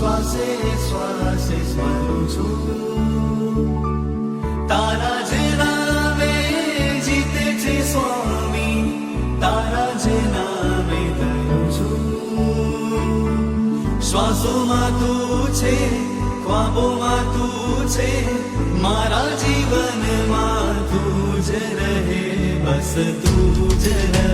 શ્વાસે શ્વાસે સ્મરું છું તારા જ નામે જીતે છે સ્વામી તારા જ નામે થયું છું શ્વાસોમાં તું છે ખ્વાબોમાં તું છે મારા જીવનમાં તું જ રહે બસ તું જ રહે